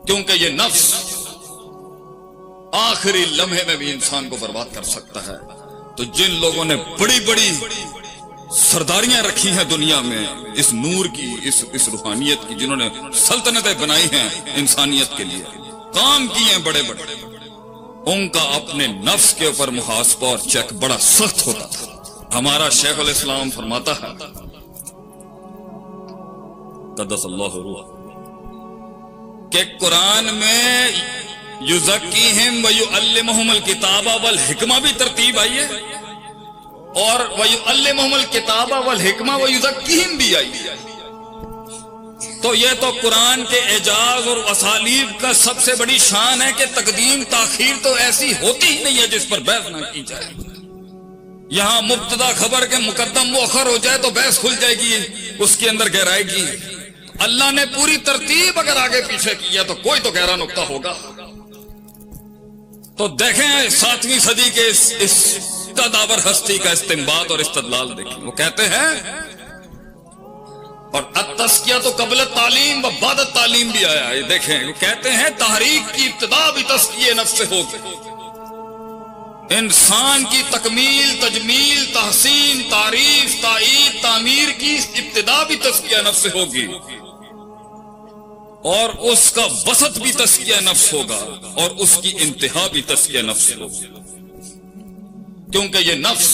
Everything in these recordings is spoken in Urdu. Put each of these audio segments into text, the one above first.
کیونکہ یہ نفس آخری لمحے میں بھی انسان کو برباد کر سکتا ہے۔ تو جن لوگوں نے بڑی بڑی سرداریاں رکھی ہیں دنیا میں اس نور کی، اس روحانیت کی، جنہوں نے سلطنتیں بنائی ہیں انسانیت کے لیے، کام کیے ہیں بڑے بڑے، ان کا اپنے نفس کے اوپر محاسبہ اور چیک بڑا سخت ہوتا تھا۔ ہمارا شیخ الاسلام فرماتا ہے قدس اللہ روح کہ قرآن میں یزکیہم ویعلمہم الکتاب والحکمہ بھی ترتیب آئی ہے، اور ویعلمہم الکتاب والحکمہ ویزکیہم بھی آئی ہے۔ تو یہ تو قرآن کے اعجاز اور اسالیب کا سب سے بڑی شان ہے کہ تقدیم تاخیر تو ایسی ہوتی ہی نہیں ہے جس پر بحث نہ کی جائے۔ یہاں مبتدا خبر کے مقدم مؤخر ہو جائے تو بحث کھل جائے گی، اس کے اندر گہرائی کی۔ اللہ نے پوری ترتیب اگر آگے پیچھے کی ہے تو کوئی تو گہرا نقطہ ہوگا۔ تو دیکھیں 7ویں صدی کے اس قداور ہستی کا استنباط اور استدلال دیکھیں۔ وہ کہتے ہیں، اور التزکیہ تو قبل تعلیم و بعد تعلیم بھی آیا ہے، دیکھیں وہ کہتے ہیں تحریک کی ابتدا بھی تزکیہ نفس سے ہوگی۔ انسان کی تکمیل، تجمیل، تحسین، تعریف، تائید، تعمیر کی ابتدا بھی تزکیہ نفس سے ہوگی، اور اس کا وسط بھی تزکیہ نفس ہوگا، اور اس کی انتہا بھی تزکیہ نفس ہوگی۔ کیونکہ یہ نفس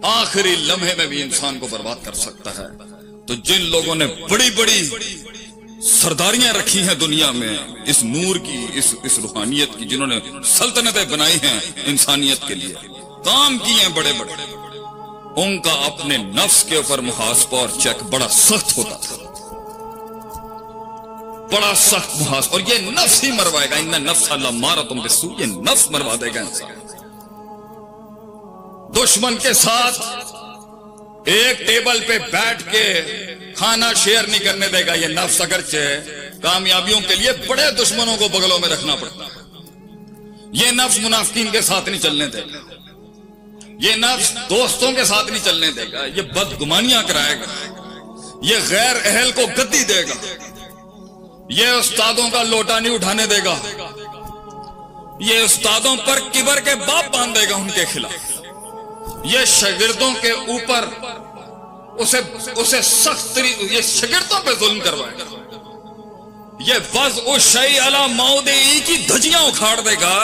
آخری لمحے میں بھی انسان کو برباد کر سکتا ہے۔ تو جن لوگوں نے بڑی بڑی سرداریاں رکھی ہیں دنیا میں اس نور کی، اس روحانیت کی، جنہوں نے سلطنتیں بنائی ہیں انسانیت کے لیے، کام کیے ہیں بڑے بڑے، ان کا اپنے نفس کے اوپر محاسبہ اور چیک بڑا سخت ہوتا تھا، بڑا سخت محاسبہ۔ اور یہ نفس ہی مروائے گا، ان نفس لامارۃ بالسوء، یہ نفس مروا دے گا انسان۔ دشمن کے ساتھ ایک ٹیبل پہ بیٹھ کے کھانا شیئر نہیں کرنے دے گا یہ نفس، اگرچہ کامیابیوں کے لیے بڑے دشمنوں کو بغلوں میں رکھنا پڑتا ہے۔ یہ نفس منافقین کے ساتھ نہیں چلنے دے گا، یہ نفس دوستوں کے ساتھ نہیں چلنے دے گا، یہ بدگمانیاں کرائے گا، یہ غیر اہل کو گدی دے گا، یہ استادوں کا لوٹا نہیں اٹھانے دے گا، یہ استادوں پر کبر کے باپ باندھے گا ان کے خلاف، یہ شاگردوں کے اوپر اسے سخت یہ شاگردوں پہ ظلم کروائے گا، یہ وضع الشیء علی موضعہ کی دھجیاں اکھاڑ دے گا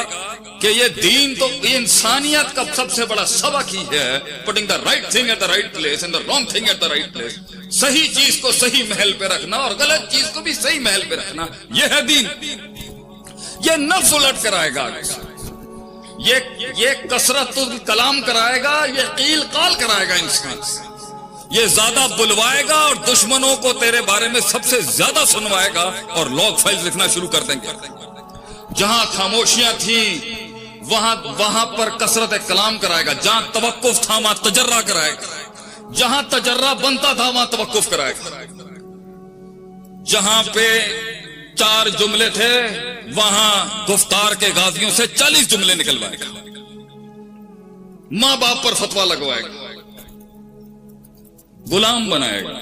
کہ یہ دین تو انسانیت کا سب سے بڑا سبق ہی ہے، putting the right thing at the right place and the wrong thing at the right place، صحیح چیز کو صحیح محل پہ رکھنا اور غلط چیز کو بھی صحیح محل پہ رکھنا، یہ ہے دین۔ یہ نفس الٹ کرائے گا، یہ کثرت کلام کرائے گا، یہ قیل قال کرائے گا انسان سے، یہ زیادہ بلوائے گا اور دشمنوں کو تیرے بارے میں سب سے زیادہ سنوائے گا، اور لوگ فائل لکھنا شروع کر دیں گے۔ جہاں خاموشیاں تھیں وہاں پر کثرت کلام کرائے گا، جہاں توقف تھا وہاں تجرہ کرائے گا، جہاں تجرہ بنتا تھا وہاں توقف کرائے گا، جہاں پہ 4 جملے تھے وہاں گفتار کے غازیوں سے 40 جملے نکلوائے گا، ماں باپ پر فتویٰ لگوائے گا، غلام بنائے گا،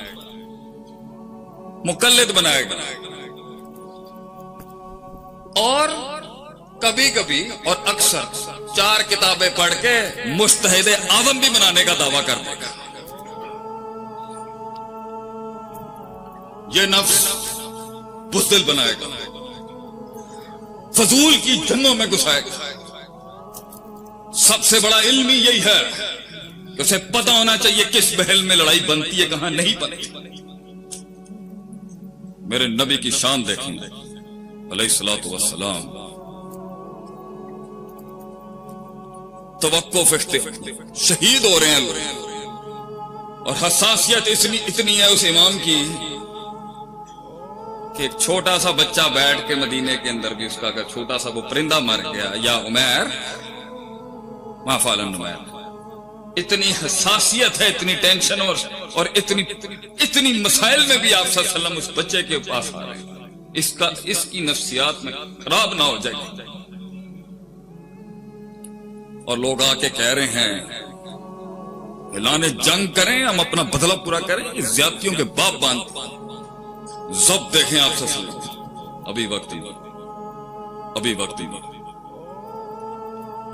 مقلد بنائے گا، اور کبھی کبھی اور اکثر 4 کتابیں پڑھ کے مجتہد اعظم بھی بنانے کا دعویٰ کر دے گا۔ یہ نفس بزدل بنائے گا، فضول کی جنگوں میں گھسائے گا۔ سب سے بڑا علم ہی یہی ہے کہ اسے پتہ ہونا چاہیے کس محل میں لڑائی بنتی ہے، کہاں نہیں بنتی۔ میرے نبی کی شان دیکھیں علیہ الصلوۃ والسلام، توقف شہید ہو رہے ہیں، اور حساسیت اتنی ہے اس امام کی کہ ایک چھوٹا سا بچہ بیٹھ کے مدینے کے اندر بھی اس کا اگر چھوٹا سا وہ پرندہ مر گیا، یا عمیر ما فعل عمیر، اتنی حساسیت ہے، اتنی ٹینشن اور اتنی مسائل میں بھی آپ صلی اللہ علیہ وسلم اس بچے کے پاس آ رہے ہیں، اس کی نفسیات میں خراب نہ ہو جائے۔ اور لوگ آ کے کہہ رہے ہیں اعلان جنگ کریں، ہم اپنا بدلہ پورا کریں، یہ زیادتیوں کے باپ باندھ۔ ضبط دیکھیں آپ سے، ابھی وقت ہی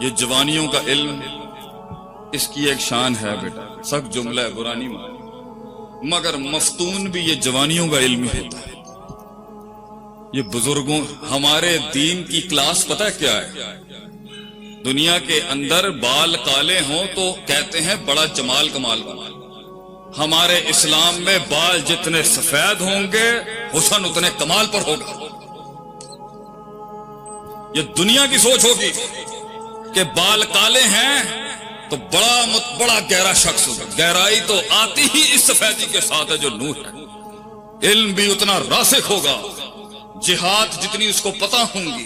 یہ جوانیوں کا علم اس کی ایک شان ہے بیٹا، سخت جملہ ہے، برا نہیں مانی، مگر مفتون بھی یہ جوانیوں کا علم ہی ہوتا ہے۔ یہ بزرگوں ہمارے دین کی کلاس پتہ کیا ہے؟ دنیا کے اندر بال کالے ہوں تو کہتے ہیں بڑا جمال کمال کا، ہمارے اسلام میں بال جتنے سفید ہوں گے حسن اتنے کمال پر ہوگا۔ یہ دنیا کی سوچ ہوگی کہ بال کالے ہیں تو بڑا گہرا شخص ہوگا، گہرائی تو آتی ہی اس سفیدی کے ساتھ ہے جو نور ہے۔ علم بھی اتنا راسخ ہوگا، جہاد جتنی اس کو پتہ ہوں گی،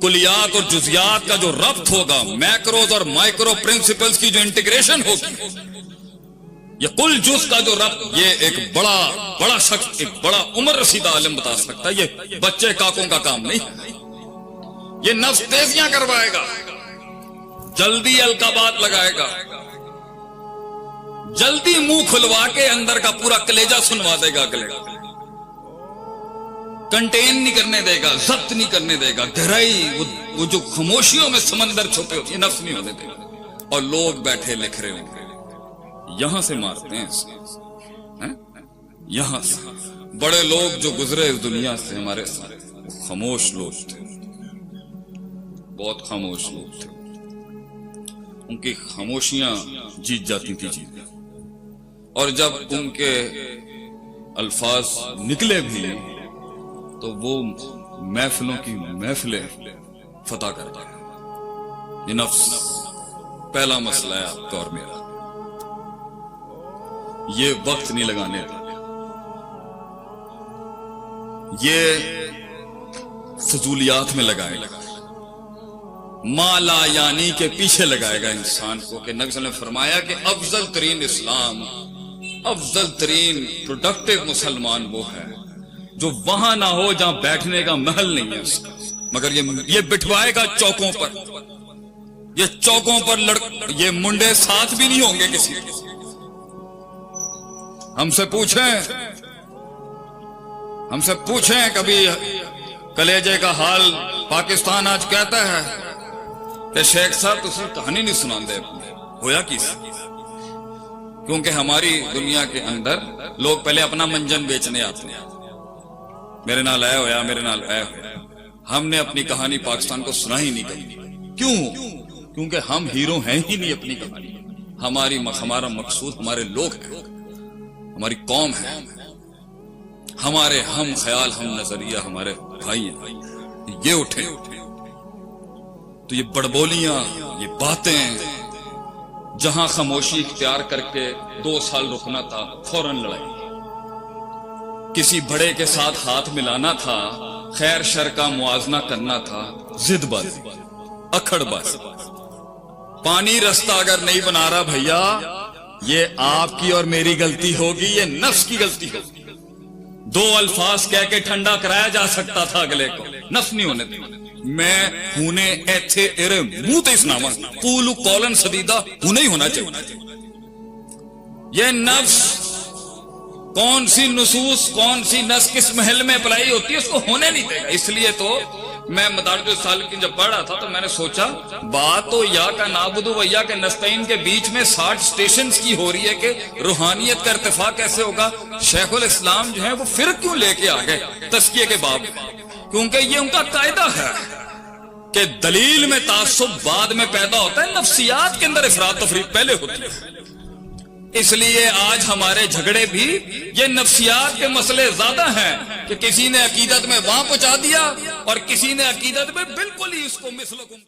کلیات اور جزیات کا جو ربط ہوگا، میکروز اور مائکرو پرنسپلز کی جو انٹیگریشن ہوگی، یہ کل جز کا جو ربط، یہ ایک بڑا شخص، ایک بڑا عمر رسیدہ عالم بتا سکتا ہے۔ یہ بچے کاکوں کا کام نہیں، یہ نفس تیزیاں کروائے گا، جلدی القابات لگائے گا، جلدی منہ کھلوا کے اندر کا پورا کلیجہ سنوا دے گا، اگلے کنٹین نہیں کرنے دے گا، ضبط نہیں کرنے دے گا، گہرائی وہ جو خاموشیوں میں سمندر چھپے ہوتی ہے نفس نہیں ہونے دے گا۔ اور لوگ بیٹھے لکھ رہے ہوں گے، یہاں سے مارتے ہیں، یہاں سے بڑے لوگ جو گزرے اس دنیا سے ہمارے ساتھ، وہ خاموش لوگ تھے، بہت خاموش لوگ تھے، ان کی خاموشیاں جیت جاتی تھی چیزیں، اور جب ان کے الفاظ نکلے بھی تو وہ محفلوں کی محفلیں فتح کرتا ہے۔ یہ نفس پہلا مسئلہ ہے آپ کا اور میرا، یہ وقت نہیں لگانے دیتا، یہ فضولیات میں لگائے گا، مالا یعنی کے پیچھے لگائے گا انسان کو، کہ نبی صلی اللہ علیہ وسلم نے فرمایا کہ افضل ترین اسلام، افضل ترین پروڈکٹیو مسلمان وہ ہے جو وہاں نہ ہو جہاں بیٹھنے کا محل نہیں ہے اس کا، مگر یہ بٹھوائے گا چوکوں پر، یہ چوکوں پر یہ منڈے ساتھ بھی نہیں ہوں گے کسی کے۔ ہم سے پوچھیں کبھی کلیجے کا حال پاکستان آج کہتا ہے کہ شیخ صاحب تسی کہانی نہیں سنان دے اپنے ہویا کس، کیونکہ ہماری دنیا کے اندر لوگ پہلے اپنا منجن بیچنے آتے ہیں، میرے نال اے ہویا، میرے نال اے ہویا، ہم نے اپنی کہانی پاکستان کو سنا ہی نہیں کہیں۔ کیوں؟ کیونکہ ہم ہیرو ہیں ہی نہیں اپنی کہانی، ہمارا مقصود ہمارے لوگ ہیں، ہماری قوم ہے، ہمارے ہم خیال، ہم نظریہ، ہمارے بھائی ہیں، یہ اٹھے تو یہ بڑبولیاں، یہ باتیں، جہاں خاموشی اختیار کر کے 2 سال رکنا تھا فوراً لڑائی، کسی بڑے کے ساتھ ہاتھ ملانا تھا، خیر شر کا موازنہ کرنا تھا، ضد بازی، اکھڑ بازی، پانی رستہ اگر نہیں بنا رہا بھیا، یہ آپ کی اور میری غلطی ہوگی، یہ نفس کی غلطی ہوگی۔ 2 الفاظ کہہ کے ٹھنڈا کرایا جا سکتا تھا اگلے کو، نفس نہیں ہونے دیا۔ میں ہونے ایتھے ارے منہ تے اسناما قولو قولا سدیدہ ہونے ہی ہونا چاہیے۔ یہ نفس کون سی نصوص، کون سی نس کس محل میں اپلائی ہوتی ہے اس کو ہونے نہیں دے گا۔ اس لیے تو میں مدارج السالکین جب پڑھ رہا تھا تو میں نے سوچا بات تو یا کا نعبد و یا کے نستعین کے بیچ میں 60 سٹیشنز کی ہو رہی ہے کہ روحانیت کا ارتفاع کیسے ہوگا۔ شیخ الاسلام جو ہیں وہ پھر کیوں لے کے آگئے تزکیے کے باب، کیونکہ یہ ان کا قاعدہ ہے کہ دلیل میں تعصب بعد میں پیدا ہوتا ہے، نفسیات کے اندر افراط تفریط پہلے ہوتی ہے۔ اس لیے آج ہمارے جھگڑے بھی یہ نفسیات کے مسئلے زیادہ ہیں کہ کسی نے عقیدت میں وہاں پہنچا دیا اور کسی نے عقیدت میں بالکل ہی اس کو مثلکم